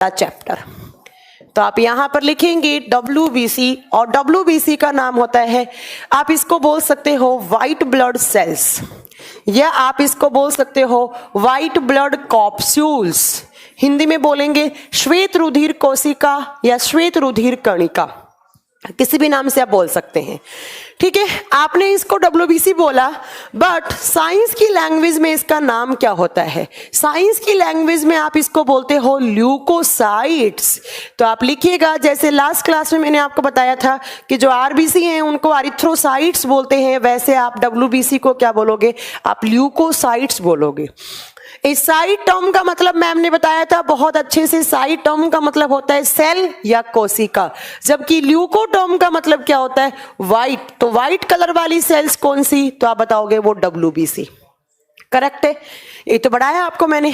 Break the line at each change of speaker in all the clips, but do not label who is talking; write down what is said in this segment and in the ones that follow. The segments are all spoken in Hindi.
चैप्टर। तो आप यहां पर लिखेंगे WBC और WBC का नाम होता है, आप इसको बोल सकते हो व्हाइट ब्लड सेल्स, या आप इसको बोल सकते हो व्हाइट ब्लड कॉप्स्यूल्स। हिंदी में बोलेंगे श्वेत रुधिर कोशिका या श्वेत रुधिर कणिका, किसी भी नाम से आप बोल सकते हैं। ठीक है, आपने इसको WBC बोला, बट साइंस की लैंग्वेज में इसका नाम क्या होता है? साइंस की लैंग्वेज में आप इसको बोलते हो ल्यूकोसाइट्स। तो आप लिखिएगा, जैसे लास्ट क्लास में मैंने आपको बताया था कि जो RBC हैं उनको एरिथ्रोसाइट्स बोलते हैं, वैसे आप WBC को क्या बोलोगे? आप ल्यूकोसाइट्स बोलोगे। इस साइट टर्म का मतलब मैम ने बताया था बहुत अच्छे से, साइट टर्म का मतलब होता है सेल या कोशिका, जबकि ल्यूको टर्म का मतलब क्या होता है? व्हाइट। तो व्हाइट कलर वाली सेल्स कौन सी? तो आप बताओगे वो WBC। करेक्ट है, ये तो बढ़ाया आपको मैंने।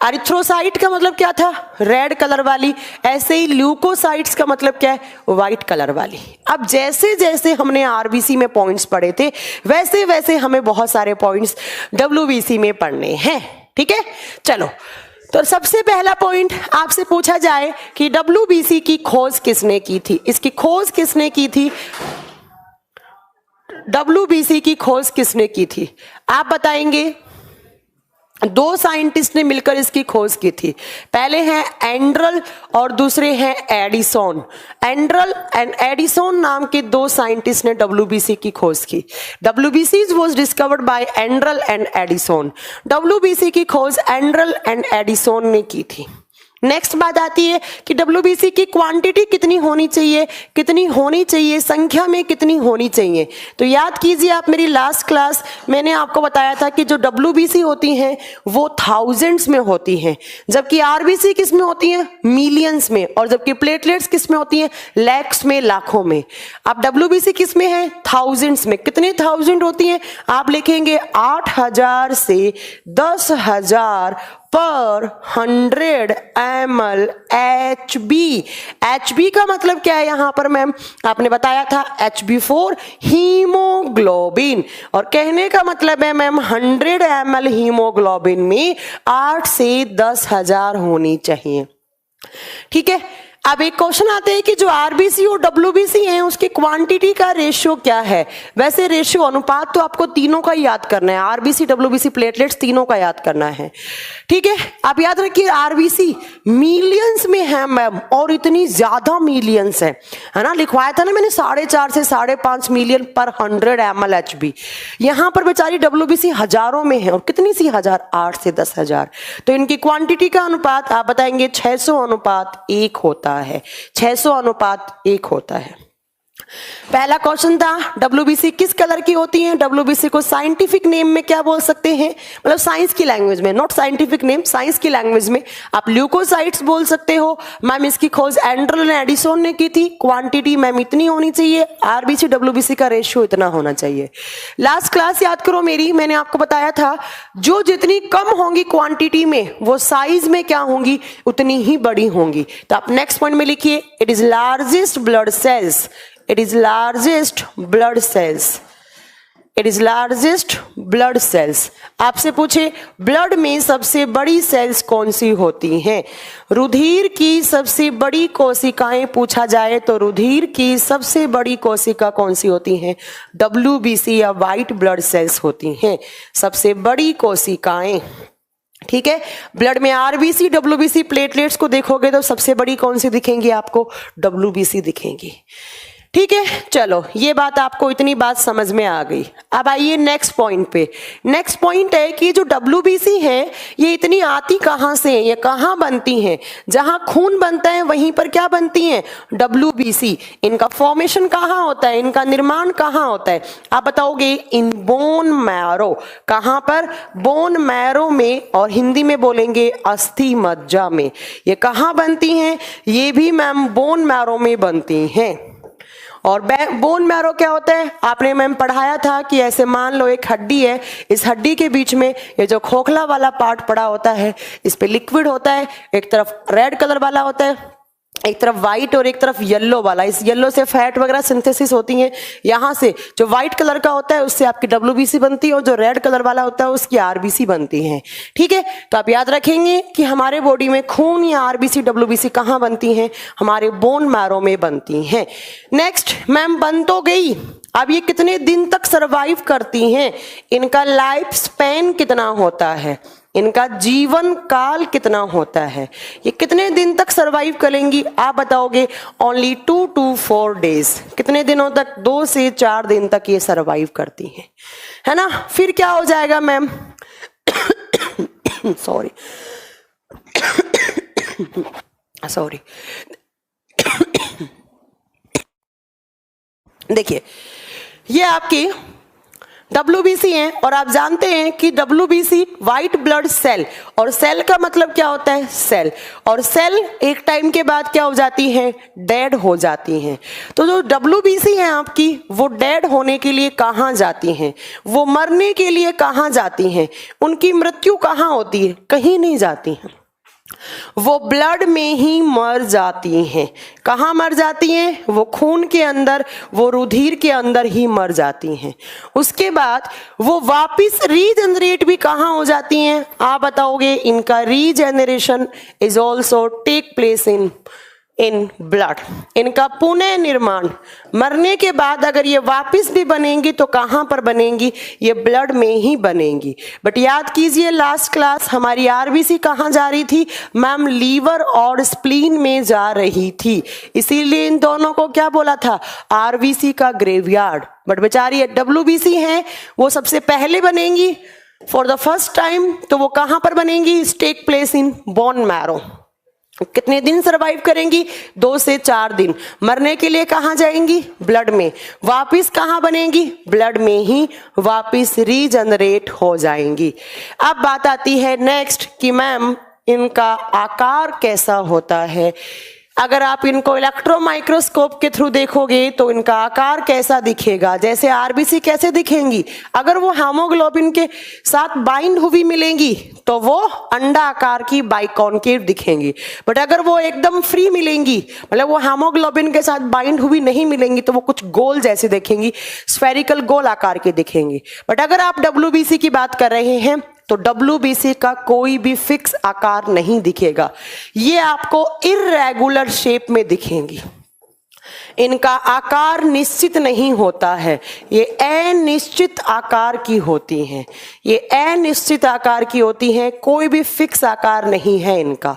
एरिथ्रोसाइट का मतलब क्या था? रेड कलर वाली। ऐसे ही ल्यूकोसाइट्स का मतलब क्या है? व्हाइट कलर वाली। अब जैसे जैसे हमने RBC में पॉइंट्स पढ़े थे, वैसे वैसे हमें बहुत सारे पॉइंट्स WBC में पढ़ने हैं। ठीक है, चलो। तो सबसे पहला पॉइंट आपसे पूछा जाए कि WBC की खोज किसने की थी? इसकी खोज किसने की थी? WBC की खोज किसने की थी? आप बताएंगे। दो साइंटिस्ट ने मिलकर इसकी खोज की थी। पहले हैं एंड्रल और दूसरे हैं एडिसन। एंड्रल एंड एडिसन नाम के दो साइंटिस्ट ने WBC की खोज की। WBC was discovered by Andral and Addison. WBC की खोज एंड्रल एंड एडिसन ने की थी। नेक्स्ट बात आती है कि WBC की क्वांटिटी कितनी होनी चाहिए? कितनी होनी चाहिए, संख्या में कितनी होनी चाहिए? तो याद कीजिए आप मेरी लास्ट क्लास, मैंने आपको बताया था कि जो WBC होती हैं वो थाउजेंड्स में होती हैं, जबकि RBC किस में होती हैं? मिलियंस में। और जबकि प्लेटलेट्स किस में होती हैं? लैक्स में, लाखों में। अब WBC किस में है? थाउजेंड्स में। कितने थाउजेंड होती हैं? आप लिखेंगे 8000 से 10,000 पर 100 ml HB। HB का मतलब क्या है यहां पर मैम? आपने बताया था HB4 हीमोग्लोबिन। और कहने का मतलब है मैम 100 ml हीमोग्लोबिन में 8 से 10,000 होनी चाहिए। ठीक है, अब एक क्वेश्चन आते हैं कि जो RBC और WBC हैं उसकी क्वांटिटी का रेशियो क्या है? वैसे रेशियो, अनुपात तो आपको तीनों का याद करना है, RBC WBC प्लेटलेट्स तीनों का याद करना है। ठीक है, आप याद रखिए RBC मिलियंस में है मैम, और इतनी ज्यादा मिलियंस है ना, लिखवाया था ना मैंने 4.5 से 5.5 मिलियन पर 100 ml HB। यहां पर बेचारी WBC हजारों में है, और कितनी सी हजार? 8 से 10,000। तो इनकी क्वांटिटी का अनुपात आप बताएंगे 600:1 होता है। 600:1 होता है। पहला क्वेश्चन था WBC किस कलर की होती है? WBC को साइंटिफिक नेम में क्या बोल सकते हैं? मतलब साइंस की लैंग्वेज में, नॉट साइंटिफिक नेम, साइंस की लैंग्वेज में आप ल्यूकोसाइट्स बोल सकते हो। मैम इसकी खोज एंड्रल एंड एडिसन ने की थी। क्वांटिटी मैम इतनी होनी चाहिए, RBC WBC का रेशियो इतना होना चाहिए। लास्ट क्लास याद करो मेरी, मैंने आपको बताया था जो जितनी कम होंगी क्वांटिटी में, वो साइज में क्या होंगी? उतनी ही बड़ी होंगी। तो आप नेक्स्ट पॉइंट में लिखिए, it is largest blood cells. It is largest blood cells. It is largest blood cells. आपसे पूछे ब्लड में सबसे बड़ी सेल्स कौन सी होती हैं? रुधिर की सबसे बड़ी कोशिकाएं पूछा जाए तो रुधिर की सबसे बड़ी कोशिका कौन सी होती हैं? WBC या व्हाइट ब्लड सेल्स होती हैं सबसे बड़ी कोशिकाएं। ठीक है, ब्लड में RBC WBC प्लेटलेट्स को देखोगे तो सबसे बड़ी कौन सी दिखेंगी आपको? WBC दिखेंगी। ठीक है, चलो ये बात आपको इतनी बात समझ में आ गई। अब आइए नेक्स्ट पॉइंट पे। नेक्स्ट पॉइंट है कि जो WBC है ये इतनी आती कहाँ से है? ये कहाँ बनती हैं? जहां खून बनता है वहीं पर क्या बनती हैं? WBC। इनका फॉर्मेशन कहाँ होता है? इनका निर्माण कहाँ होता है? आप बताओगे इन बोन मैरो। कहाँ पर? बोन मैरो में, और हिंदी में बोलेंगे अस्थि मज्जा में। ये कहाँ बनती हैं? ये भी मैम बोन मैरो में बनती हैं। और बोन मैरो क्या होता है? आपने मैम पढ़ाया था कि ऐसे मान लो एक हड्डी है, इस हड्डी के बीच में ये जो खोखला वाला पार्ट पड़ा होता है, इस पे लिक्विड होता है, एक तरफ रेड कलर वाला होता है, एक तरफ व्हाइट और एक तरफ येलो वाला, इस येलो से फैट वगैरह सिंथेसिस होती है, यहाँ से जो व्हाइट कलर का होता है उससे आपकी डब्ल्यूबीसी बनती है और जो रेड कलर वाला होता है उसकी आरबीसी बनती है। ठीक है, तो आप याद रखेंगे कि हमारे बॉडी में खून या आरबीसी डब्ल्यूबीसी कहाँ बनती हैं, हमारे बोन मैरो में बनती हैं। नेक्स्ट, मैम बन तो गई, अब ये कितने दिन तक सरवाइव करती हैं, इनका लाइफ स्पैन कितना होता है, इनका जीवन काल कितना होता है, ये कितने दिन तक सरवाइव करेंगी, आप बताओगे। ओनली 2 to 4 days, कितने दिनों तक, 2 से 4 दिन तक ये सरवाइव करती हैं, है ना। फिर क्या हो जाएगा मैम, सॉरी सॉरी देखिए ये आपकी WBC है और आप जानते हैं कि WBC व्हाइट ब्लड सेल, और सेल का मतलब क्या होता है, सेल, और सेल एक टाइम के बाद क्या हो जाती है, डेड हो जाती हैं। तो जो WBC है आपकी, वो डेड होने के लिए कहाँ जाती हैं, वो मरने के लिए कहाँ जाती हैं, उनकी मृत्यु कहाँ होती है, कहीं नहीं जाती हैं, वो ब्लड में ही मर जाती हैं। कहाँ मर जाती हैं, वो खून के अंदर, वो रुधिर के अंदर ही मर जाती हैं। उसके बाद वो वापिस रीजनरेट भी कहाँ हो जाती हैं, आप बताओगे। इनका regeneration is also take place in blood, इनका पुनः निर्माण मरने के बाद अगर ये वापस भी बनेंगी तो कहाँ पर बनेंगी, ये ब्लड में ही बनेंगी। बट याद कीजिए लास्ट क्लास हमारी आरबीसी कहाँ जा रही थी मैम, लीवर और स्प्लीन में जा रही थी, इसीलिए इन दोनों को क्या बोला था, आरबीसी का ग्रेवयार्ड। बट बेचारी डब्ल्यूबीसी है, वो सबसे पहले बनेंगी फॉर द फर्स्ट टाइम, तो वो कहाँ पर बनेंगी, take place in bone marrow. कितने दिन सरवाइव करेंगी, 2 से 4 दिन। मरने के लिए कहाँ जाएंगी, ब्लड में। वापिस कहाँ बनेंगी, ब्लड में ही वापिस रीजनरेट हो जाएंगी। अब बात आती है नेक्स्ट कि मैम इनका आकार कैसा होता है। अगर आप इनको इलेक्ट्रॉन माइक्रोस्कोप के थ्रू देखोगे तो इनका आकार कैसा दिखेगा, जैसे आरबीसी कैसे दिखेंगी, अगर वो हेमोग्लोबिन के साथ बाइंड हुई मिलेंगी तो वो अंडा आकार की बाइकॉन्केव दिखेंगी। बट अगर वो एकदम फ्री मिलेंगी, मतलब वो हेमोग्लोबिन के साथ बाइंड हुई नहीं मिलेंगी, तो वो कुछ गोल जैसे दिखेंगी, स्फेरिकल गोल आकार के दिखेंगी। बट अगर आप डब्ल्यूबीसी की बात कर रहे हैं तो WBC का कोई भी फिक्स आकार नहीं दिखेगा, ये आपको इर्रेगुलर शेप में दिखेंगी। इनका आकार निश्चित नहीं होता है, ये अनिश्चित आकार की होती हैं, ये अनिश्चित आकार की होती हैं, कोई भी फिक्स आकार नहीं है इनका।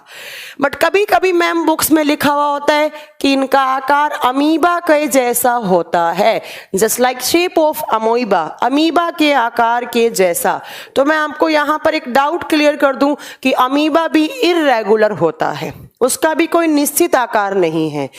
बट कभी कभी मैम बुक्स में लिखा हुआ होता है कि इनका आकार अमीबा के जैसा होता है, just like shape of amoeba, amoeba के आकार के जैसा। तो मैं आपको यहाँ पर एक डाउट क्लियर कर दूं कि अमीबा भी इर्रेगुलर होता है, उसका भी कोई निश्चित आकार नहीं है।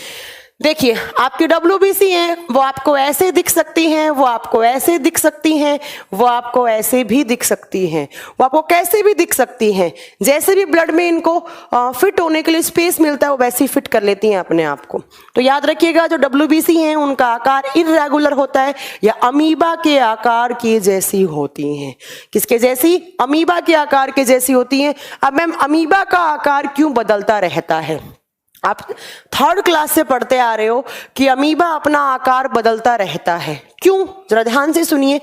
देखिए आपकी WBC है, वो आपको ऐसे दिख सकती हैं, वो आपको ऐसे दिख सकती हैं, वो आपको ऐसे भी दिख सकती हैं, वो आपको कैसे भी दिख सकती हैं, जैसे भी ब्लड में इनको फिट होने के लिए स्पेस मिलता है वो वैसे ही फिट कर लेती हैं अपने आप को। तो याद रखिएगा जो WBC हैं उनका आकार इर्रेगुलर होता है या अमीबा के आकार के जैसी होती हैं। किसके जैसी, अमीबा के आकार के जैसी होती हैं। अब मैम अमीबा का आकार क्यों बदलता रहता है, आप 3rd क्लास से पढ़ते आ रहे हो कि अमीबा अपना आकार बदलता रहता है, क्यों, जरा ध्यान से सुनिए।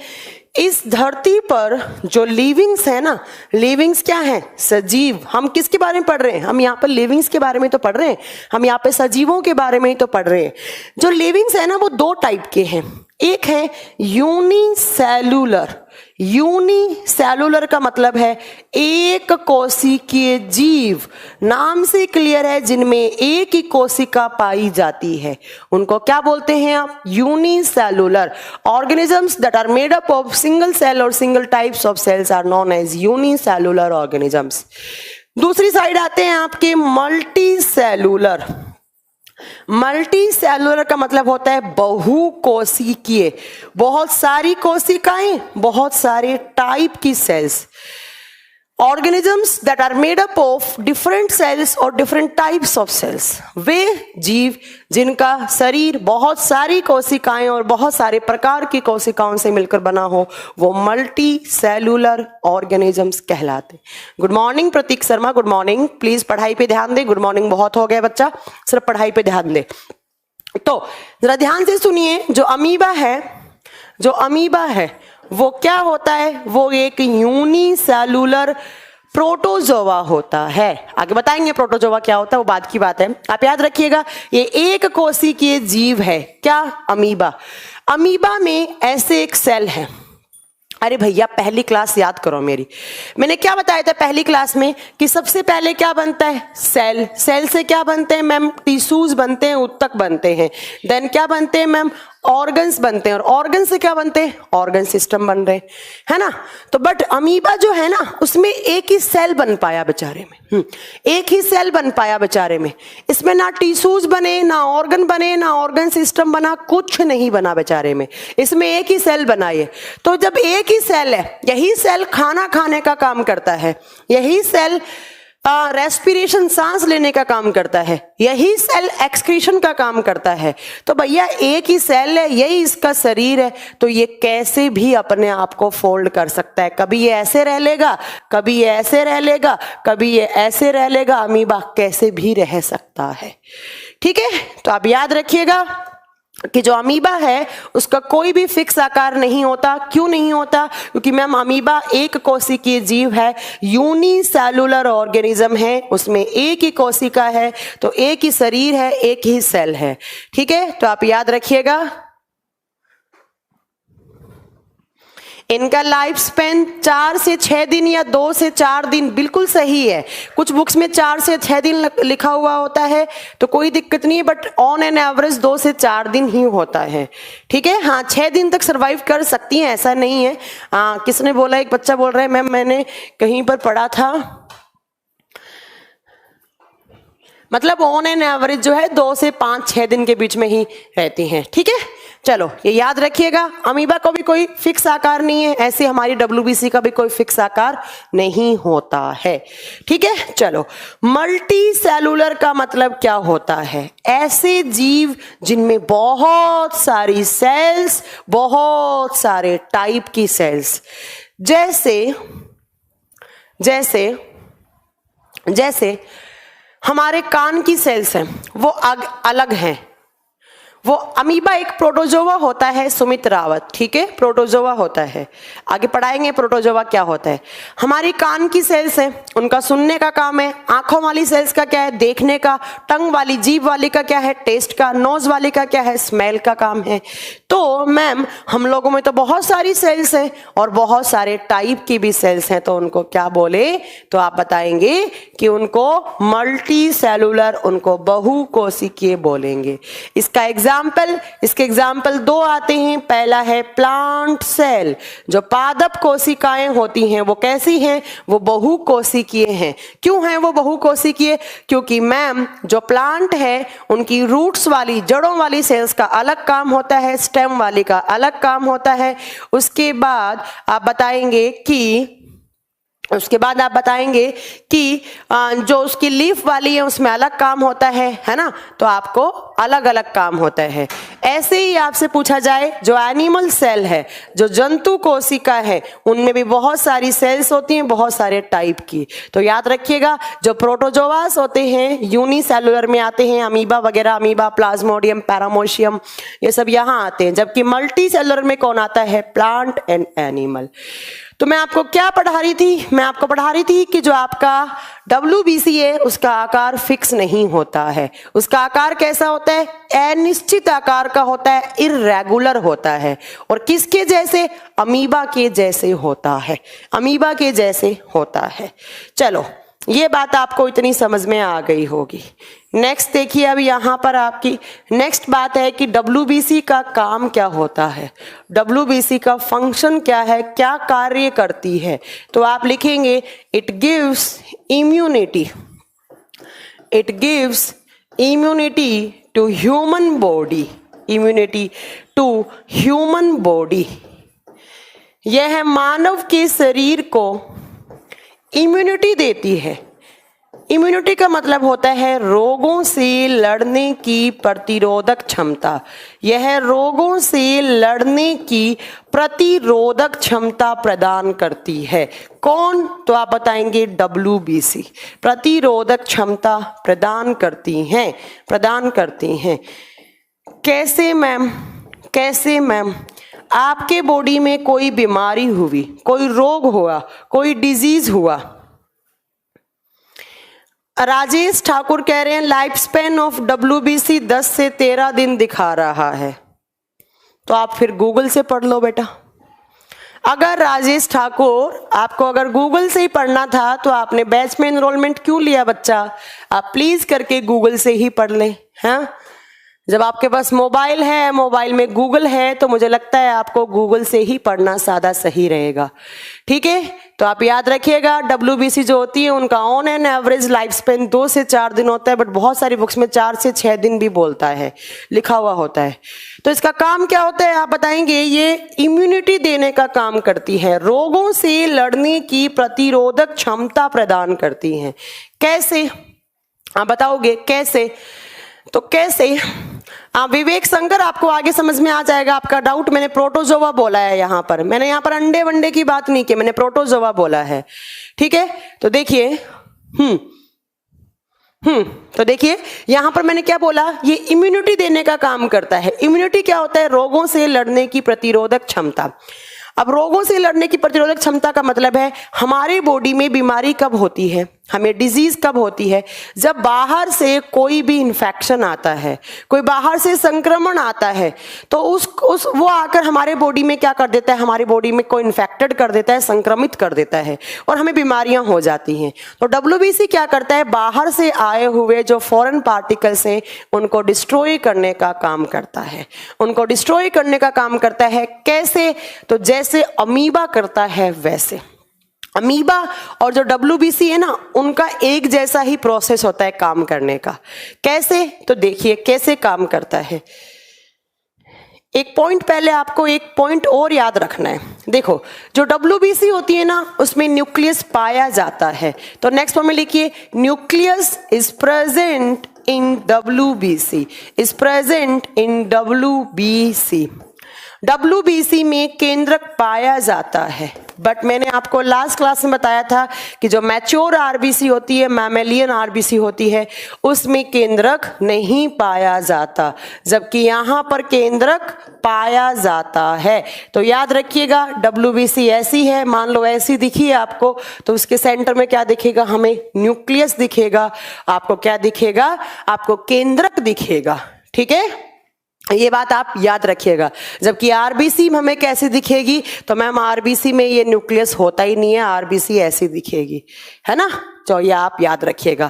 इस धरती पर जो लिविंग्स है ना, लिविंग्स क्या है, सजीव। हम किसके बारे में पढ़ रहे हैं, हम यहाँ पर लिविंग्स के बारे में तो पढ़ रहे हैं, हम यहाँ पे सजीवों के बारे में ही तो पढ़ रहे हैं। जो लिविंग्स है ना वो 2 टाइप के हैं, एक है यूनिसेलुलर। यूनिसेलुलर का मतलब है एक कोशिकीय जीव, नाम से क्लियर है, जिनमें एक ही कोशिका पाई जाती है, उनको क्या बोलते हैं आप, unicellular. Organisms that are made up of single cell और single types of cells are known as unicellular organisms. दूसरी साइड आते हैं आपके मल्टी सेलुलर। मल्टी सेलुलर का मतलब होता है बहुकोशिकीय, बहुत सारी कोशिकाएं, बहुत सारे टाइप की cells. Organisms that are made up of different cells और डिफरेंट टाइप्स ऑफ सेल्स, वे जीव जिनका शरीर बहुत सारी कोशिकाएं और बहुत सारे प्रकार की कोशिकाओं से मिलकर बना हो, वो मल्टी सेलुलर ऑर्गेनिजम्स कहलाते। Good morning Pratik Sharma, good morning. Please पढ़ाई पे ध्यान दे, गुड मॉर्निंग बहुत हो गया बच्चा, सिर्फ पढ़ाई पे ध्यान दे। तो जरा ध्यान से सुनिए, जो अमीबा है वो क्या होता है? वो एक यूनिसेलुलर प्रोटोजोआ होता है। आगे बताएंगे प्रोटोजोआ क्या होता है, वो बाद की बात है। आप याद रखिएगा, ये एक कोशिकीय जीव है। क्या? अमीबा। अमीबा में ऐसे एक सेल है। अरे भैया पहली क्लास याद करो मेरी, मैंने क्या बताया था पहली क्लास में कि सबसे पहले क्या बनता है? सेल। सेल से क्या बनते हैं मैम? टिश्यूज बनते हैं, ऊतक बनते हैं। देन क्या बनते हैं मैम? ऑर्गन्स बनते हैं, और ऑर्गन से क्या बनते हैं? ऑर्गन सिस्टम बन रहे है ना। तो बट अमीबा जो है ना, उसमें एक ही सेल बन पाया बेचारे में, एक ही सेल बन पाया बेचारे में। इसमें ना टिश्यूज बने, ना ऑर्गन बने, ना ऑर्गन सिस्टम बना, कुछ नहीं बना बेचारे में। इसमें एक ही सेल बनाइए। तो जब एक ही सेल है, यही सेल खाना खाने का काम करता है, यही सेल रेस्पिरेशन सांस लेने का काम करता है, यही सेल एक्सक्रीशन का काम करता है। तो भैया एक ही सेल है, यही इसका शरीर है, तो ये कैसे भी अपने आप को फोल्ड कर सकता है। कभी ये ऐसे रह लेगा, कभी ये ऐसे रह लेगा, कभी ये ऐसे रह लेगा। अमीबा कैसे भी रह सकता है, ठीक है। तो आप याद रखिएगा कि जो अमीबा है उसका कोई भी फिक्स आकार नहीं होता। क्यों नहीं होता? क्योंकि मैम अमीबा एक कोशिकीय जीव है, यूनिसेलुलर ऑर्गेनिज्म है, उसमें एक ही कोशिका है, तो एक ही शरीर है, एक ही सेल है, ठीक है। तो आप याद रखिएगा, इनका लाइफ स्पेन 4 से 6 दिन या 2 से 4 दिन, बिल्कुल सही है। कुछ बुक्स में 4 से 6 दिन लिखा हुआ होता है, तो कोई दिक्कत नहीं है, बट ऑन एन एवरेज 2 से 4 दिन ही होता है, ठीक है। हाँ, 6 दिन तक सरवाइव कर सकती हैं, ऐसा नहीं है। किसने बोला? एक बच्चा बोल रहा है मैम मैंने कहीं पर पढ़ा था, मतलब ऑन एन एवरेज जो है 2 से 5-6 दिन के बीच में ही रहती हैं, ठीक है। चलो ये याद रखिएगा, अमीबा को भी कोई फिक्स आकार नहीं है, ऐसे हमारी WBC का भी कोई फिक्स आकार नहीं होता है, ठीक है। चलो, मल्टी सेलुलर का मतलब क्या होता है? ऐसे जीव जिनमें बहुत सारी सेल्स, बहुत सारे टाइप की सेल्स, जैसे हमारे कान की सेल्स हैं, वो अलग हैं। वो अमीबा एक प्रोटोजोआ होता है, सुमित रावत, ठीक है, प्रोटोजोआ होता है। आगे पढ़ाएंगे प्रोटोजोआ क्या होता है। हमारी कान की सेल्स हैं, उनका सुनने का काम है। आंखों वाली सेल्स का क्या है? देखने का। टंग वाली, जीभ वाली का क्या है? टेस्ट का। नोज वाली का क्या है? स्मेल का काम है। तो मैम हम लोगों में तो बहुत सारी सेल्स हैं और बहुत सारे टाइप की भी सेल्स हैं, तो उनको क्या बोले? तो आप बताएंगे कि उनको मल्टी सेलुलर, उनको बहुकोशिकीय बोलेंगे। इसके एग्जाम्पल 2 आते हैं। पहला है प्लांट सेल। जो पादप कोशिकाएं होती हैं वो कैसी हैं? वो बहुकोशिकीय हैं। क्यों हैं वो बहुकोशिकीय? क्योंकि मैम जो प्लांट है उनकी रूट्स वाली, जड़ों वाली सेल्स का अलग काम होता है, स्टेम वाली का अलग काम होता है। उसके बाद आप बताएंगे कि जो उसकी लीफ वाली है उसमें अलग काम होता है ना। तो आपको अलग अलग काम होता है। ऐसे ही आपसे पूछा जाए, जो एनिमल सेल है, जो जंतु कोशिका है, उनमें भी बहुत सारी सेल्स होती हैं, बहुत सारे टाइप की। तो याद रखिएगा, जो प्रोटोजोआस होते हैं यूनिसेलुलर में आते हैं, अमीबा वगैरह, अमीबा, प्लाज्मोडियम, पैरामोशियम, ये सब यहाँ आते हैं। जबकि मल्टी सेलुलर में कौन आता है? Plant and animal. तो मैं आपको क्या पढ़ा रही थी? मैं आपको पढ़ा रही थी कि जो आपका WBC है उसका आकार फिक्स नहीं होता है। उसका आकार कैसा होता है? अनिश्चित आकार का होता है, इर्रेगुलर होता है। और किसके जैसे? अमीबा के जैसे होता है, अमीबा के जैसे होता है। चलो, ये बात आपको इतनी समझ में आ गई होगी। नेक्स्ट देखिए, अब यहाँ पर आपकी नेक्स्ट बात है कि WBC का काम क्या होता है, WBC का फंक्शन क्या है, क्या कार्य करती है। तो आप लिखेंगे it gives immunity, it gives immunity to human body, immunity to human body. यह मानव के शरीर को इम्यूनिटी देती है। इम्यूनिटी का मतलब होता है रोगों से लड़ने की प्रतिरोधक क्षमता। यह रोगों से लड़ने की प्रतिरोधक क्षमता प्रदान करती है। कौन? तो आप बताएंगे WBC प्रतिरोधक क्षमता प्रदान करती हैं। कैसे मैम? कैसे मैम? आपके बॉडी में कोई बीमारी हुई, कोई रोग हुआ, कोई डिजीज हुआ। राजेश ठाकुर कह रहे हैं लाइफ स्पैन ऑफ WBC 10 से 13 दिन दिखा रहा है। तो आप फिर गूगल से पढ़ लो बेटा। अगर राजेश ठाकुर आपको अगर गूगल से ही पढ़ना था तो आपने बैच में एनरोलमेंट क्यों लिया बच्चा? आप प्लीज करके गूगल से ही पढ़ लें। हाँ, जब आपके पास मोबाइल है, मोबाइल में गूगल है, तो मुझे लगता है आपको गूगल से ही पढ़ना ज़्यादा सही रहेगा। ठीक है, तो आप याद रखिएगा WBC जो होती है उनका on an average life span 2 से 4 दिन होता है, बट बहुत सारी बुक्स में 4 से 6 दिन भी बोलता है, लिखा हुआ होता है। तो इसका काम क्या होता है आप बताएंगे? ये इम्यूनिटी देने का काम करती है, रोगों से लड़ने की प्रतिरोधक क्षमता प्रदान करती है। कैसे आप बताओगे? कैसे? तो कैसे? विवेक शंकर आपको आगे समझ में आ जाएगा आपका डाउट। मैंने प्रोटोजोआ बोला है यहाँ पर, मैंने यहाँ पर अंडे वंडे की बात नहीं की, मैंने प्रोटोजोआ बोला है। ठीक है, तो देखिए तो देखिए यहां पर मैंने क्या बोला? ये इम्यूनिटी देने का काम करता है। इम्यूनिटी क्या होता है? रोगों से लड़ने की प्रतिरोधक क्षमता। अब रोगों से लड़ने की प्रतिरोधक क्षमता का मतलब है हमारे बॉडी में बीमारी कब होती है, हमें डिजीज कब होती है? जब बाहर से कोई भी इन्फेक्शन आता है, कोई बाहर से संक्रमण आता है, तो वो आकर हमारे बॉडी में क्या कर देता है? हमारी बॉडी में कोई इन्फेक्टेड कर देता है, संक्रमित कर देता है और हमें बीमारियां हो जाती हैं। तो WBC क्या करता है? बाहर से आए हुए जो फॉरेन पार्टिकल्स हैं उनको डिस्ट्रॉय करने का काम करता है। उनको डिस्ट्रॉय करने का काम करता है। कैसे? तो जैसे अमीबा करता है वैसे। अमीबा और जो WBC है ना, उनका एक जैसा ही प्रोसेस होता है काम करने का। कैसे? तो देखिए कैसे काम करता है। एक पॉइंट पहले आपको एक पॉइंट और याद रखना है। देखो जो WBC होती है ना, उसमें न्यूक्लियस पाया जाता है। तो नेक्स्ट में लिखिए nucleus is present in WBC, is present in WBC। WBC में केंद्रक पाया जाता है, बट मैंने आपको लास्ट क्लास में बताया था कि जो मैच्योर RBC होती है, मैमेलियन RBC होती है, उसमें केंद्रक नहीं पाया जाता, जबकि यहाँ पर केंद्रक पाया जाता है। तो याद रखिएगा WBC ऐसी है, मान लो ऐसी दिखी है आपको, तो उसके सेंटर में क्या दिखेगा? हमें न्यूक्लियस दिखेगा। आपको क्या दिखेगा? आपको केंद्रक दिखेगा। ठीक है, ये बात आप याद रखिएगा। जबकि RBC में हमें कैसे दिखेगी? तो मैम RBC में ये न्यूक्लियस होता ही नहीं है, RBC ऐसी दिखेगी, है ना? तो ये आप याद रखिएगा।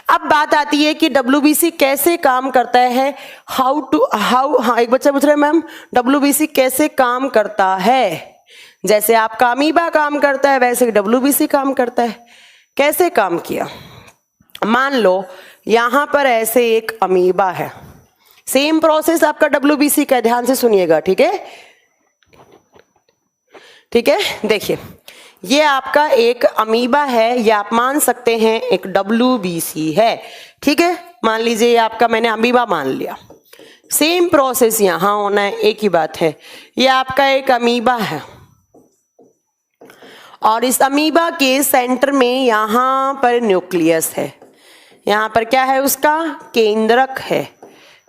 अब बात आती है कि WBC कैसे काम करता है। हाँ, एक बच्चा पूछ रहे मैम WBC कैसे काम करता है? जैसे आपका अमीबा काम करता है वैसे WBC काम करता है। कैसे काम किया? मान लो यहां पर ऐसे एक अमीबा है, सेम प्रोसेस आपका WBC का, ध्यान से सुनिएगा। ठीक है, ठीक है, देखिए ये आपका एक अमीबा है, या आप मान सकते हैं एक WBC है। ठीक है, मान लीजिए ये आपका मैंने अमीबा मान लिया। सेम प्रोसेस यहां होना है, एक ही बात है। ये आपका एक अमीबा है और इस अमीबा के सेंटर में यहां पर न्यूक्लियस है। यहां पर क्या है? उसका केंद्रक है।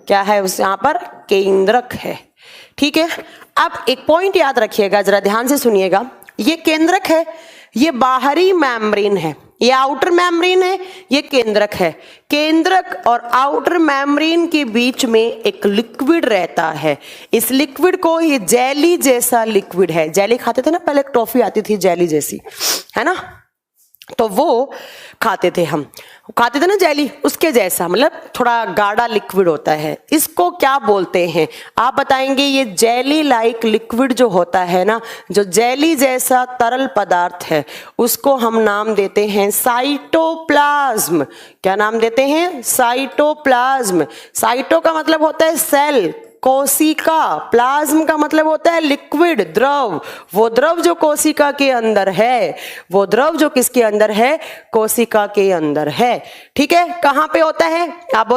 क्या है? उस यहां पर केंद्रक है। ठीक है, अब एक पॉइंट याद रखिएगा, जरा ध्यान से सुनिएगा। ये केंद्रक है, ये बाहरी मेम्ब्रेन है, ये आउटर मेम्ब्रेन है, ये केंद्रक है। केंद्रक और आउटर मेम्ब्रेन के बीच में एक लिक्विड रहता है। इस लिक्विड को, ये जेली जैसा लिक्विड है। जेली खाते थे ना पहले, टॉफी आती थी जेली जैसी, है ना? तो वो खाते थे, हम खाते थे ना जेली, उसके जैसा, मतलब थोड़ा गाढ़ा लिक्विड होता है। इसको क्या बोलते हैं आप बताएंगे? ये जेली लाइक लिक्विड जो होता है ना, जो जेली जैसा तरल पदार्थ है, उसको हम नाम देते हैं साइटोप्लाज्म। क्या नाम देते हैं? साइटोप्लाज्म। साइटो का मतलब होता है सेल, कोशिका, प्लाज्म का मतलब होता है लिक्विड, द्रव। वो द्रव जो कोशिका के अंदर है, वो द्रव जो किसके अंदर है, कोशिका के अंदर है। ठीक है, कहां पे होता है? आप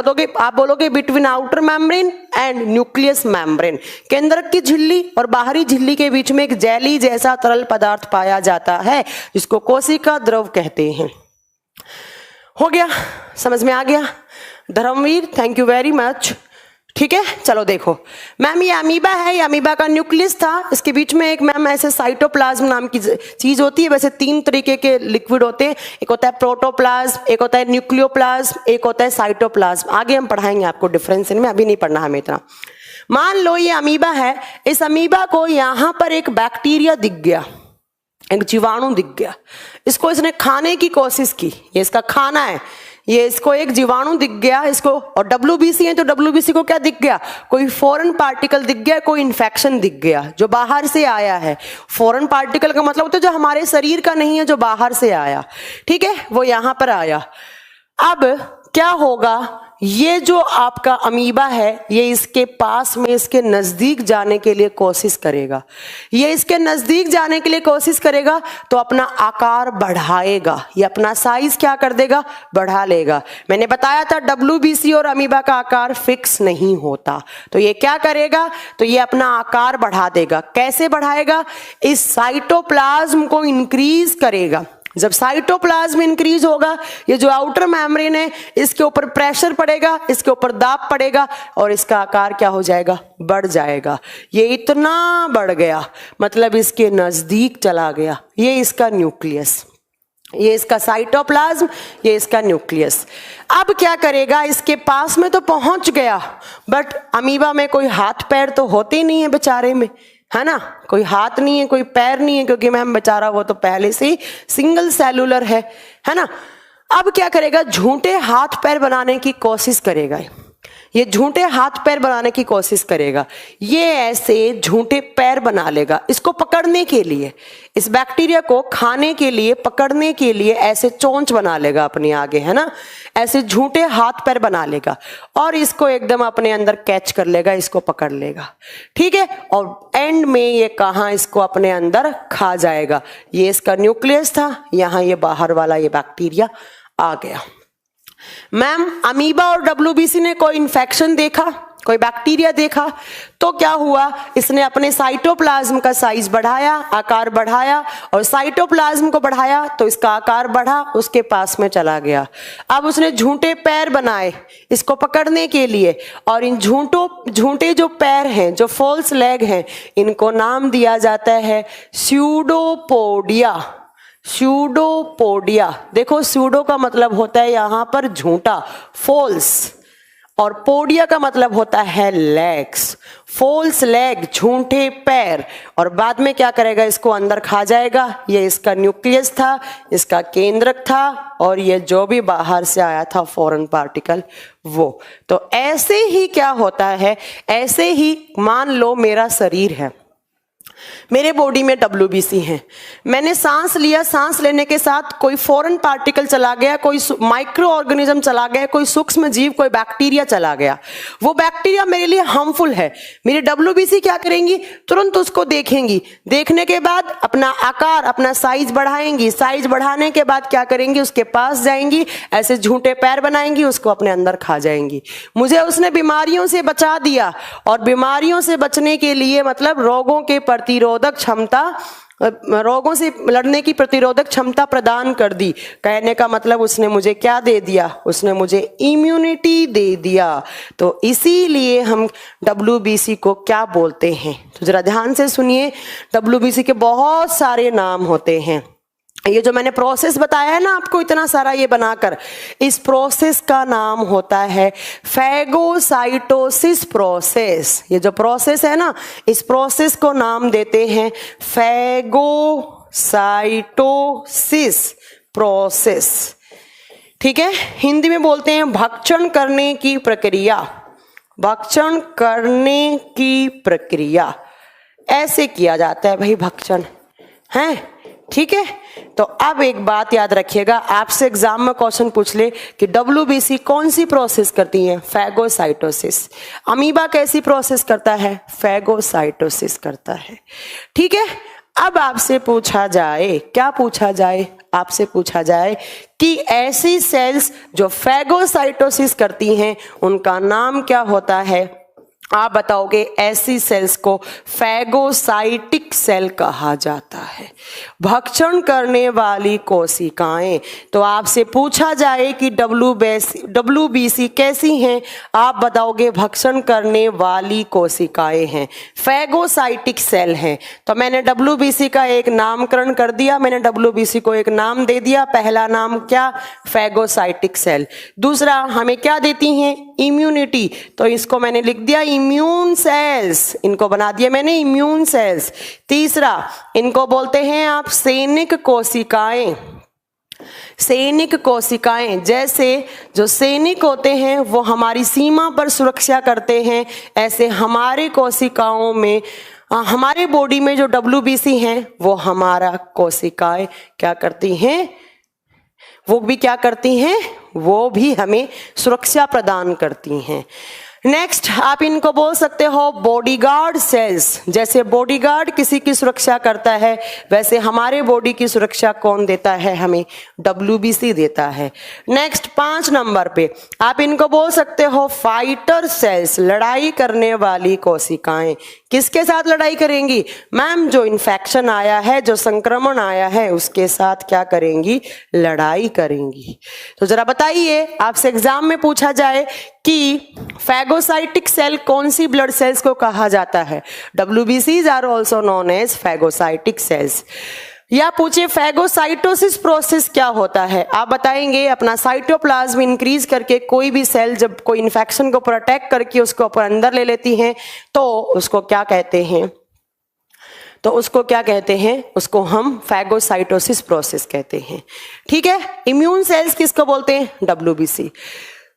बोलोगे between outer membrane and nucleus membrane. केंद्रक की झिल्ली और बाहरी झिल्ली के बीच में एक जेली जैसा तरल पदार्थ पाया जाता है, जिसको कोशिका द्रव कहते हैं। हो गया, समझ में आ गया? Dharmveer, thank you very much. ठीक है, चलो देखो मैम, ये अमीबा है, ये अमीबा का न्यूक्लियस था, इसके बीच में एक मैम ऐसे साइटोप्लाज्म नाम की चीज होती है। वैसे 3 तरीके के लिक्विड होते हैं, एक होता है प्रोटोप्लाज्म, एक होता है न्यूक्लियोप्लाज्म, एक होता है साइटोप्लाज्म। आगे हम पढ़ाएंगे आपको डिफरेंस इनमें, अभी नहीं पढ़ना हमें इतना। मान लो ये अमीबा है, इस अमीबा को यहां पर एक बैक्टीरिया दिख गया, एक जीवाणु दिख गया, इसको इसने खाने की कोशिश की, ये इसका खाना है, ये इसको एक जीवाणु दिख गया इसको, और WBC है तो WBC को क्या दिख गया, कोई फॉरेन पार्टिकल दिख गया, कोई इन्फेक्शन दिख गया जो बाहर से आया है। फॉरेन पार्टिकल का मतलब होता है जो हमारे शरीर का नहीं है, जो बाहर से आया। ठीक है, वो यहां पर आया। अब क्या होगा, ये जो आपका अमीबा है ये इसके पास में, इसके नजदीक जाने के लिए कोशिश करेगा। ये इसके नजदीक जाने के लिए कोशिश करेगा तो अपना आकार बढ़ाएगा, ये अपना साइज क्या कर देगा, बढ़ा लेगा। मैंने बताया था WBC और अमीबा का आकार फिक्स नहीं होता, तो ये क्या करेगा, तो ये अपना आकार बढ़ा देगा। कैसे बढ़ाएगा, इस साइटोप्लाज्म को इंक्रीज करेगा। जब साइटोप्लाज्म इंक्रीज होगा, ये जो आउटर मेम्ब्रेन है इसके ऊपर प्रेशर पड़ेगा, इसके ऊपर दाब पड़ेगा और इसका आकार क्या हो जाएगा, बढ़ जाएगा। ये इतना बढ़ गया मतलब इसके नजदीक चला गया। ये इसका न्यूक्लियस, ये इसका साइटोप्लाज्म, ये इसका न्यूक्लियस। अब क्या करेगा, इसके पास में तो पहुंच गया, बट अमीबा में कोई हाथ पैर तो होते ही नहीं है बेचारे में, है ना, कोई हाथ नहीं है, कोई पैर नहीं है, क्योंकि मैम बेचारा वो तो पहले से ही सिंगल सेलुलर है ना। अब क्या करेगा, झूठे हाथ पैर बनाने की कोशिश करेगा। ये झूठे हाथ पैर बनाने की कोशिश करेगा, ये ऐसे झूठे पैर बना लेगा इसको पकड़ने के लिए, इस बैक्टीरिया को खाने के लिए, पकड़ने के लिए ऐसे चोंच बना लेगा अपने आगे, है ना, ऐसे झूठे हाथ पैर बना लेगा और इसको एकदम अपने अंदर कैच कर लेगा, इसको पकड़ लेगा। ठीक है, और एंड में ये कहां इसको अपने अंदर खा जाएगा। ये इसका न्यूक्लियस था, यहां ये बाहर वाला ये बैक्टीरिया आ गया। मैम, अमीबा और WBC ने कोई इन्फेक्शन देखा, कोई बैक्टीरिया देखा, तो क्या हुआ, इसने अपने साइटोप्लाज्म का साइज बढ़ाया, आकार बढ़ाया, और साइटोप्लाज्म को बढ़ाया तो इसका आकार बढ़ा, उसके पास में चला गया। अब उसने झूठे पैर बनाए इसको पकड़ने के लिए, और इन झूठे जो पैर हैं, जो फॉल्स लेग हैं, इनको नाम दिया जाता है स्यूडोपोडिया। स्यूडोपोडिया, देखो स्यूडो का मतलब होता है यहां पर झूठा, फॉल्स, और पोडिया का मतलब होता है लेग्स। फॉल्स लेग, झूठे पैर, और बाद में क्या करेगा, इसको अंदर खा जाएगा। ये इसका न्यूक्लियस था, इसका केंद्रक था, और ये जो भी बाहर से आया था फॉरेन पार्टिकल वो। तो ऐसे ही क्या होता है, ऐसे ही मान लो मेरा शरीर है, मेरे बॉडी में WBC है, मैंने सांस लिया, सांस लेने के साथ कोई फॉरेन पार्टिकल चला गया, कोई माइक्रो ऑर्गेनिज्म चला गया, कोई सूक्ष्म जीव, कोई बैक्टीरिया चला गया। वो बैक्टीरिया मेरे लिए हार्मफुल है, मेरे WBC क्या करेंगी, तुरंत उसको देखेंगी, देखने के बाद अपना आकार, अपना साइज बढ़ाएंगी, साइज बढ़ाने के बाद क्या करेंगी, उसके पास जाएंगी, ऐसे झूठे पैर बनाएंगी, उसको अपने अंदर खा जाएंगी। मुझे उसने बीमारियों से बचा दिया, और बीमारियों से बचने के लिए मतलब रोगों के प्रतिरोधक क्षमता, रोगों से लड़ने की प्रतिरोधक क्षमता प्रदान कर दी। कहने का मतलब उसने मुझे क्या दे दिया, उसने मुझे इम्यूनिटी दे दिया। तो इसीलिए हम WBC को क्या बोलते हैं, तो जरा ध्यान से सुनिए। WBC के बहुत सारे नाम होते हैं। ये जो मैंने प्रोसेस बताया है ना आपको इतना सारा ये बनाकर, इस प्रोसेस का नाम होता है फैगोसाइटोसिस प्रोसेस। ये जो प्रोसेस है ना, इस प्रोसेस को नाम देते हैं फैगोसाइटोसिस प्रोसेस। ठीक है, हिंदी में बोलते हैं भक्षण करने की प्रक्रिया। भक्षण करने की प्रक्रिया ऐसे किया जाता है भाई, भक्षण है ठीक है, तो अब एक बात याद रखिएगा, आपसे एग्जाम में क्वेश्चन पूछ ले कि डब्ल्यूबीसी कौन सी प्रोसेस करती है, फैगोसाइटोसिस। अमीबा कैसी प्रोसेस करता है, फैगोसाइटोसिस करता है। ठीक है, अब आपसे पूछा जाए, क्या पूछा जाए, आपसे पूछा जाए कि ऐसी सेल्स जो फैगोसाइटोसिस करती हैं उनका नाम क्या होता है। आप बताओगे ऐसी सेल्स को फैगोसाइटिक सेल कहा जाता है, भक्षण करने वाली कोशिकाएं। तो आपसे पूछा जाए कि डब्ल्यूबीसी कैसी हैं, आप बताओगे भक्षण करने वाली कोशिकाएं हैं, फैगोसाइटिक सेल हैं। तो मैंने डब्ल्यूबीसी का एक नामकरण कर दिया, मैंने डब्ल्यूबीसी को एक नाम दे दिया। पहला नाम क्या, फैगोसाइटिक सेल। दूसरा हमें क्या देती हैं, इम्यूनिटी, तो इसको मैंने लिख दिया इम्यून सेल्स, इनको बना दिया मैंने इम्यून सेल्स। तीसरा इनको बोलते हैं आप सैनिक कोशिकाएं। सैनिक कोशिकाएं, जैसे जो सैनिक होते हैं वो हमारी सीमा पर सुरक्षा करते हैं, ऐसे हमारे कोशिकाओं में, हमारे बॉडी में जो डब्ल्यूबीसी हैं वो हमारा कोशिकाएं क्या करती हैं, वो भी क्या करती हैं, वो भी हमें सुरक्षा प्रदान करती हैं। नेक्स्ट आप इनको बोल सकते हो बॉडीगार्ड सेल्स। जैसे बॉडीगार्ड किसी की सुरक्षा करता है, वैसे हमारे बॉडी की सुरक्षा कौन देता है, हमें डब्ल्यूबीसी देता है। नेक्स्ट 5 नंबर पे आप इनको बोल सकते हो फाइटर सेल्स, लड़ाई करने वाली कोशिकाएं। किसके साथ लड़ाई करेंगी, मैम जो इन्फेक्शन आया है, जो संक्रमण आया है उसके साथ क्या करेंगी, लड़ाई करेंगी। तो जरा बताइए, आपसे एग्जाम में पूछा जाए कि फैगोसाइटिक सेल कौन सी ब्लड सेल्स को कहा जाता है, डब्ल्यूबीसीज are also known as phagocytic cells. या पूछे फैगोसाइटोसिस प्रोसेस क्या होता है, आप बताएंगे अपना साइटोप्लाज्म इंक्रीज करके कोई भी सेल जब कोई इन्फेक्शन को प्रोटेक्ट करके उसको ऊपर अंदर ले लेती हैं तो उसको क्या कहते हैं, तो उसको क्या कहते हैं, उसको हम फैगोसाइटोसिस प्रोसेस कहते हैं। ठीक है, इम्यून सेल्स किसको बोलते हैं, डब्ल्यूबीसी।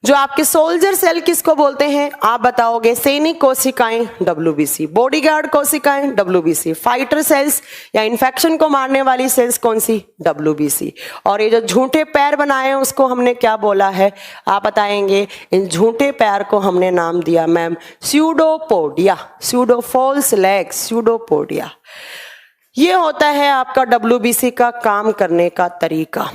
जो आपके सोल्जर सेल किसको बोलते हैं, आप बताओगे सैनिक कोशिकाएं, डब्ल्यूबीसी। बॉडीगार्ड कोशिकाएं, डब्ल्यूबीसी। फाइटर सेल्स या इन्फेक्शन को मारने वाली सेल्स कौन सी, डब्ल्यूबीसी। और ये जो झूठे पैर बनाए हैं उसको हमने क्या बोला है, आप बताएंगे इन झूठे पैर को हमने नाम दिया ma'am pseudopodia, pseudo false legs, pseudopodia. ये होता है आपका डब्ल्यूबीसी का काम करने का तरीका।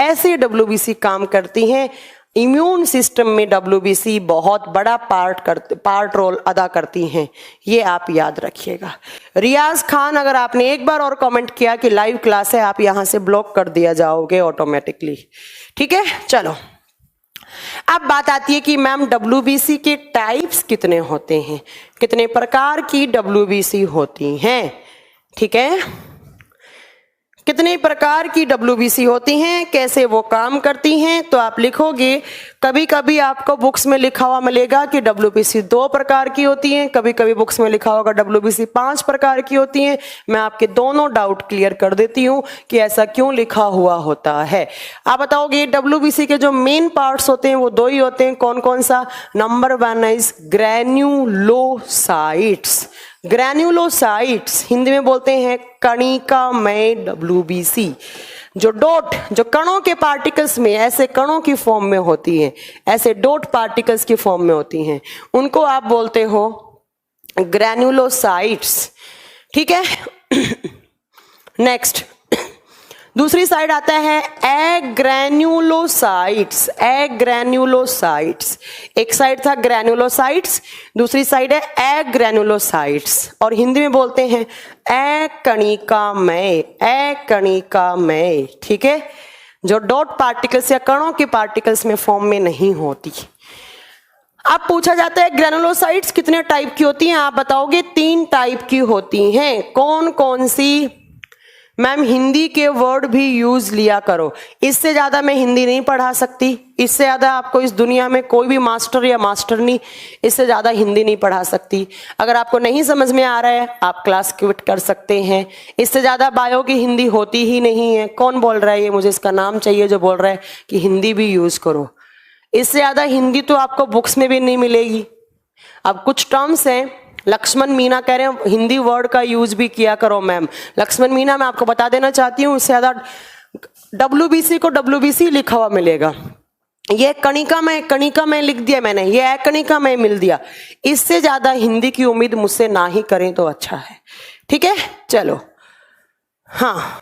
ऐसे डब्ल्यूबीसी काम करती हैं। इम्यून सिस्टम में डब्ल्यूबीसी बहुत बड़ा पार्ट रोल अदा करती हैं, ये आप याद रखिएगा। रियाज खान, अगर आपने एक बार और कमेंट किया कि लाइव क्लास है, आप यहां से ब्लॉक कर दिया जाओगे ऑटोमेटिकली। ठीक है, चलो अब बात आती है कि मैम डब्ल्यूबीसी के टाइप्स कितने होते हैं, कितने प्रकार की डब्ल्यूबीसी होती हैं। ठीक है, कितने प्रकार की डब्ल्यूबीसी होती हैं, कैसे वो काम करती हैं, तो आप लिखोगे, कभी कभी आपको बुक्स में लिखा हुआ मिलेगा कि डब्ल्यूबीसी 2 प्रकार की होती हैं, कभी कभी बुक्स में लिखा होगा डब्ल्यूबीसी 5 प्रकार की होती हैं। मैं आपके दोनों डाउट क्लियर कर देती हूँ कि ऐसा क्यों लिखा हुआ होता है। आप बताओगे डब्ल्यूबीसी के जो मेन पार्ट्स होते हैं वो 2 ही होते हैं, कौन कौन सा, number 1 is granulocytes. Granulocytes Hindi में बोलते हैं कणिकामय डब्ल्यूबीसी। जो डॉट, जो कणों के पार्टिकल्स में, ऐसे कणों की फॉर्म में होती हैं, ऐसे डॉट पार्टिकल्स की फॉर्म में होती हैं, उनको आप बोलते हो ग्रैन्युलोसाइट्स। ठीक है, नेक्स्ट दूसरी साइड आता है एग्रैन्युलोसाइट्स। एग्रैन्युलोसाइट्स, एक साइड था ग्रैन्युलोसाइट्स, दूसरी साइड है एग्रैन्युलोसाइट्स, और हिंदी में बोलते हैं अकणिकामय, अकणिकामय। ठीक है, जो डॉट पार्टिकल्स या कणों के पार्टिकल्स में फॉर्म में नहीं होती। अब पूछा जाता है ग्रैन्युलोसाइट्स कितने टाइप की होती हैं, आप बताओगे 3 टाइप की होती हैं। कौन कौन सी, मैम हिंदी के वर्ड भी यूज लिया करो, इससे ज्यादा मैं हिंदी नहीं पढ़ा सकती, इससे ज्यादा आपको इस दुनिया में कोई भी मास्टर या मास्टरनी इससे ज्यादा हिंदी नहीं पढ़ा सकती। अगर आपको नहीं समझ में आ रहा है आप क्लास क्विट कर सकते हैं, इससे ज्यादा बायो की हिंदी होती ही नहीं है। कौन बोल रहा है ये, मुझे इसका नाम चाहिए जो बोल रहा है कि हिंदी भी यूज करो। इससे ज्यादा हिंदी तो आपको बुक्स में भी नहीं मिलेगी। अब कुछ टर्म्स हैं लक्ष्मण मीना कह रहे हैं हिंदी वर्ड का यूज भी किया करो मैम। लक्ष्मण मीना मैं आपको बता देना चाहती हूँ, इससे ज्यादा WBC को WBC लिखा हुआ मिलेगा। ये कणिका में लिख दिया मैंने, ये कणिका में मिल दिया। इससे ज्यादा हिंदी की उम्मीद मुझसे ना ही करें तो अच्छा है, ठीक है। चलो हाँ,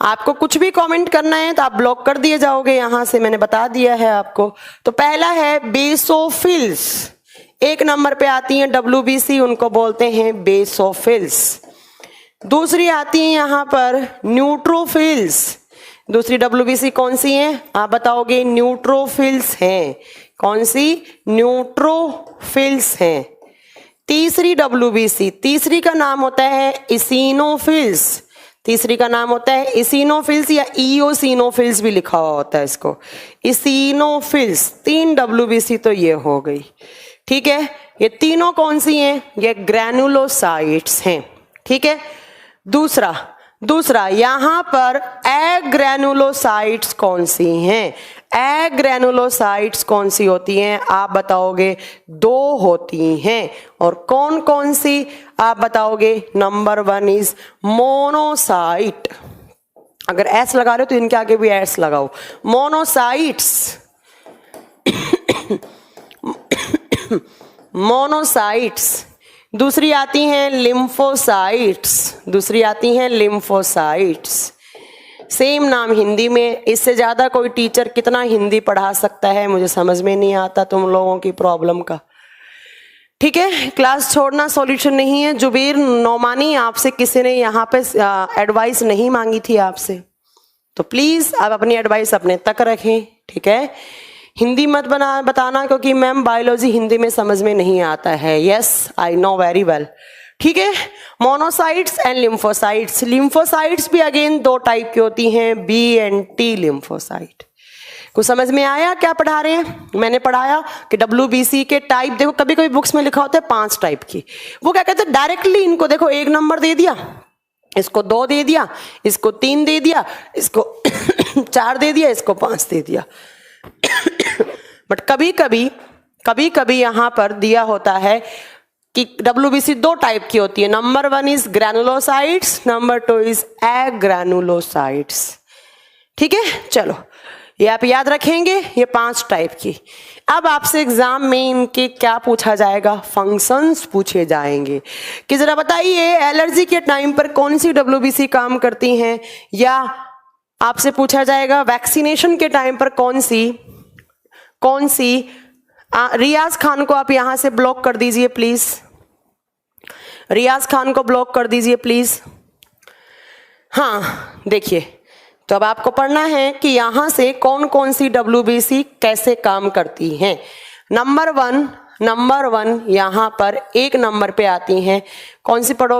आपको कुछ भी कमेंट करना है तो आप ब्लॉक कर दिए जाओगे यहां से, मैंने बता दिया है आपको। तो पहला है बेसोफिल्स, 1 नंबर पे आती हैं WBC, उनको बोलते हैं बेसोफिल्स। दूसरी आती है यहां पर न्यूट्रोफिल्स, दूसरी WBC कौन सी है आप बताओगे? न्यूट्रोफिल्स हैं। कौन सी? न्यूट्रोफिल्स हैं। तीसरी WBC, तीसरी का नाम होता है इसिनोफिल्स, तीसरी का नाम होता है इसिनोफिल्स या इओसिनोफिल्स भी लिखा हुआ होता है इसको, इसिनोफिल्स। 3 WBC तो ये हो गई, ठीक है। ये तीनों कौन सी हैं? ये ग्रैनुलोसाइट्स हैं, ठीक है। दूसरा यहां पर एग्रैनुलोसाइट्स कौन सी हैं? एग्रैनुलोसाइट्स कौन सी होती हैं आप बताओगे? 2 होती हैं। और कौन कौन सी आप बताओगे? Number 1 is monocyte. अगर एस लगा रहे हो तो इनके आगे भी एस लगाओ, मोनोसाइट्स। मोनोसाइट्स। दूसरी आती हैं लिम्फोसाइट्स, दूसरी आती हैं लिम्फोसाइट्स। सेम नाम हिंदी में, इससे ज्यादा कोई टीचर कितना हिंदी पढ़ा सकता है, मुझे समझ में नहीं आता तुम लोगों की प्रॉब्लम का, ठीक है। क्लास छोड़ना सॉल्यूशन नहीं है। जुबेर नौमानी, आपसे किसी ने यहाँ पे एडवाइस नहीं मांगी थी आपसे, तो प्लीज आप अपनी एडवाइस अपने तक रखें, ठीक है। हिंदी मत बताना, क्योंकि मैम बायोलॉजी हिंदी में समझ में नहीं आता है। Yes I know very well, ठीक है। Monocytes and lymphocytes. लिम्फोसाइट्स भी अगेन 2 टाइप की होती हैं, B and T लिम्फोसाइट। कुछ समझ में आया क्या पढ़ा रहे हैं? मैंने पढ़ाया कि WBC के टाइप देखो, कभी कभी बुक्स में लिखा होता है 5 टाइप की, वो क्या कहते हैं डायरेक्टली इनको देखो 1 नंबर दे दिया, इसको 2 दे दिया, इसको 3 दे दिया, इसको 4 दे दिया, इसको 5 दे दिया। बट कभी कभी यहां पर दिया होता है कि WBC 2 टाइप की होती है। Number 1 is granulocytes, number 2 is agranulocytes, ठीक है। चलो ये आप याद रखेंगे, ये 5 टाइप की। अब आपसे एग्जाम में इनके क्या पूछा जाएगा? फंक्शंस पूछे जाएंगे कि जरा बताइए एलर्जी के टाइम पर कौन सी WBC काम करती हैं, या आपसे पूछा जाएगा वैक्सीनेशन के टाइम पर कौन सी। रियाज खान को आप यहां से ब्लॉक कर दीजिए प्लीज, रियाज खान को ब्लॉक कर दीजिए प्लीज। हाँ देखिए, तो अब आपको पढ़ना है कि यहां से कौन कौन सी WBC कैसे काम करती हैं। नंबर 1 यहां पर 1 नंबर पे आती हैं, कौन सी पढ़ो?